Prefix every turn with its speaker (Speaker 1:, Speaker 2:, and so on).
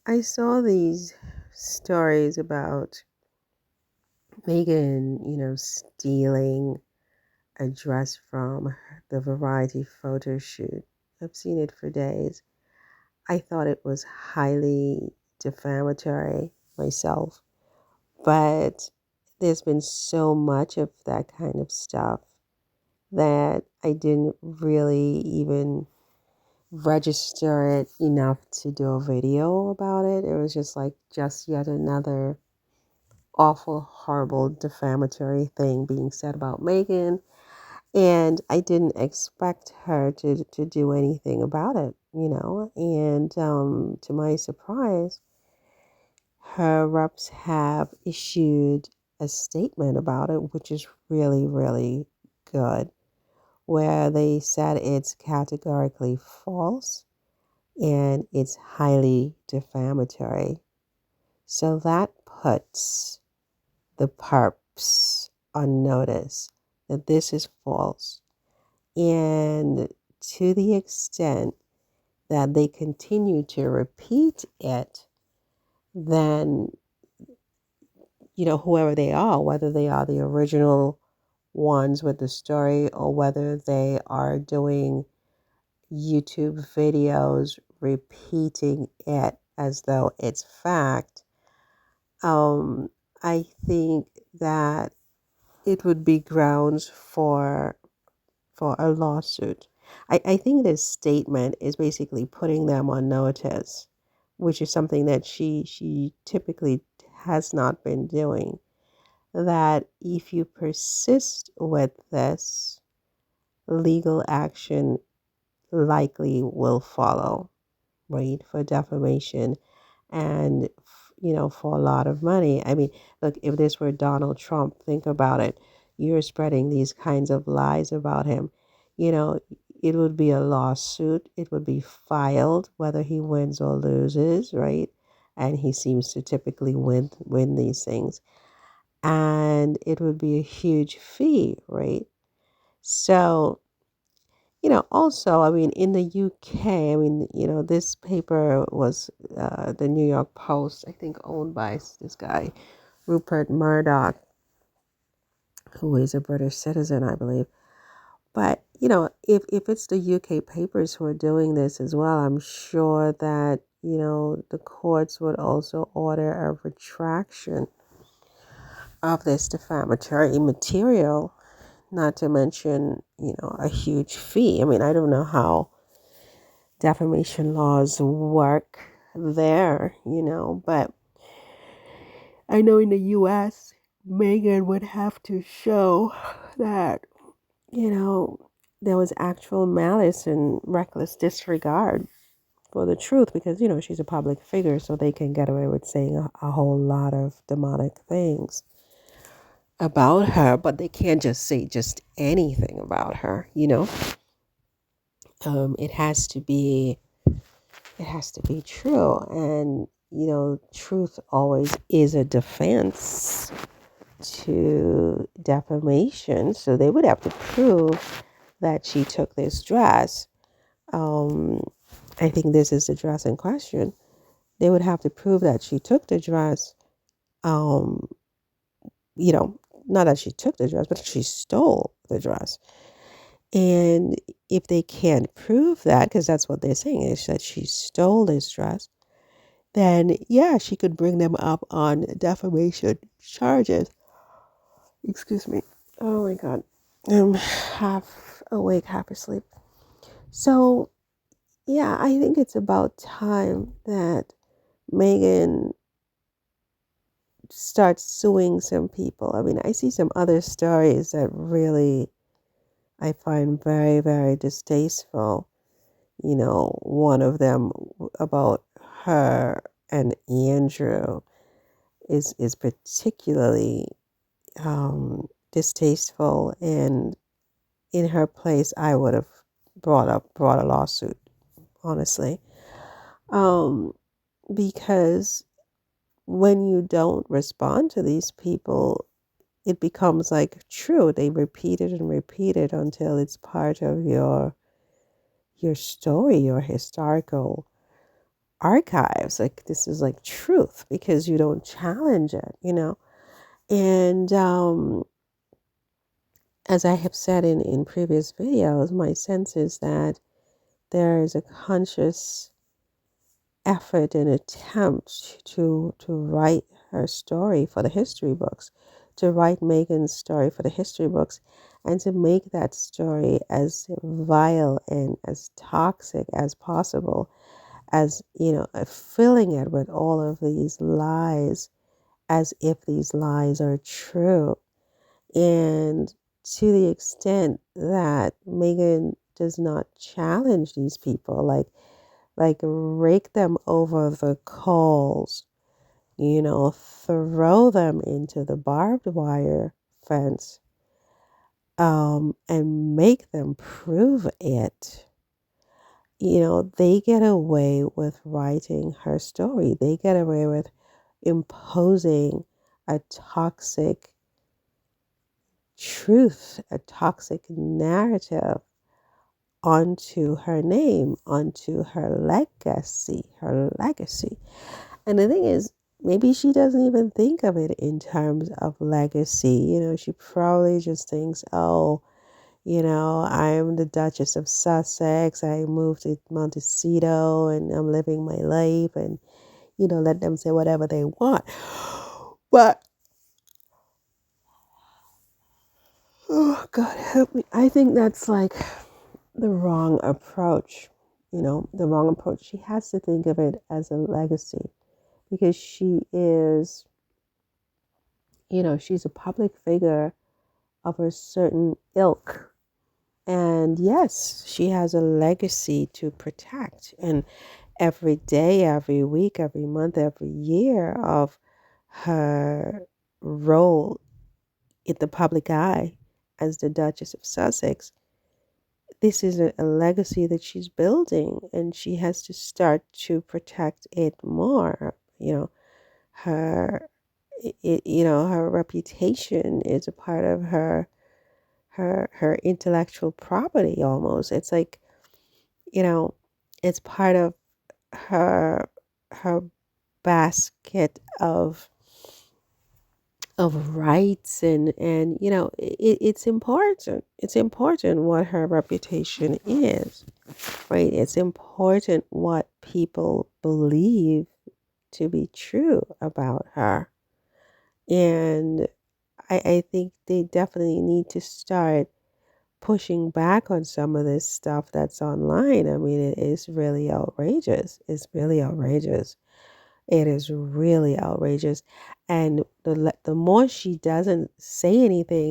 Speaker 1: I saw these stories about Meghan, stealing a dress from the Variety photo shoot. I've seen it for days. I thought it was highly defamatory myself, but there's been so much of that kind of stuff that I didn't really even register it enough to do a video about it. It was just yet another awful, horrible, defamatory thing being said about Meghan. And I didn't expect her to do anything about it. And to my surprise, her reps have issued a statement about it, which is really, really good, where they said it's categorically false and it's highly defamatory. So that puts the perps on notice that this is false. And to the extent that they continue to repeat it, then, whoever they are, whether they are the original ones with the story or whether they are doing YouTube videos repeating it as though it's fact, um, I think that it would be grounds for a lawsuit. I think this statement is basically putting them on notice, which is something that she typically has not been doing. That if you persist with this, legal action likely will follow, right, for defamation and for a lot of money. I mean, look, if this were Donald Trump, think about it. You're spreading these kinds of lies about him. You know, it would be a lawsuit. It would be filed whether he wins or loses, right? And he seems to typically win these things. And it would be a huge fee, right? So, also, I mean, in the UK, I mean, this paper was the New York Post, I think owned by this guy, Rupert Murdoch, who is a British citizen, I believe. But, if it's the UK papers who are doing this as well, I'm sure that, the courts would also order a retraction of this defamatory material, not to mention, a huge fee. I mean, I don't know how defamation laws work there, but I know in the US, Meghan would have to show that, there was actual malice and reckless disregard for the truth because, she's a public figure, so they can get away with saying a whole lot of demonic things about her, but they can't just say just anything about her. It has to be true, and truth always is a defense to defamation. So they would have to prove that she took this dress. um I think this is the dress in question. They would have to prove that she took the dress. um you know Not that she took the dress, but she stole the dress. And if they can't prove that, because that's what they're saying, is that she stole this dress, then yeah, she could bring them up on defamation charges. Excuse me. Oh my God. I'm half awake, half asleep. So yeah, I think it's about time that Meghan starts suing some people. I mean, I see some other stories that really I find very, very distasteful. One of them about her and Andrew is particularly distasteful, and in her place I would have brought a lawsuit, honestly. um because when you don't respond to these people, it becomes like true. They repeat it and repeat it until it's part of your story, your historical archives. Like, this is like truth because you don't challenge it, And as I have said in previous videos, my sense is that there is a conscious effort and attempt to write her story for the history books, to write Meghan's story for the history books, and to make that story as vile and as toxic as possible, as filling it with all of these lies, as if these lies are true. And to the extent that Meghan does not challenge these people, like rake them over the coals, throw them into the barbed wire fence, and make them prove it. They get away with writing her story. They get away with imposing a toxic truth, a toxic narrative onto her name, onto her legacy, And the thing is, maybe she doesn't even think of it in terms of legacy. She probably just thinks, oh, I'm the Duchess of Sussex. I moved to Montecito and I'm living my life, and, let them say whatever they want. But, oh, God help me. I think that's like the wrong approach. The wrong approach. She has to think of it as a legacy because she is, she's a public figure of a certain ilk. And yes, she has a legacy to protect. And every day, every week, every month, every year of her role in the public eye as the Duchess of Sussex, this is a legacy that she's building, and she has to start to protect it more. Her, her reputation is a part of her intellectual property almost. It's like, it's part of her basket of rights, and it's important what her reputation is, right? It's important what people believe to be true about her. And I think they definitely need to start pushing back on some of this stuff that's online. I mean, it is really outrageous. It's really outrageous. It is really outrageous. And the more she doesn't say anything,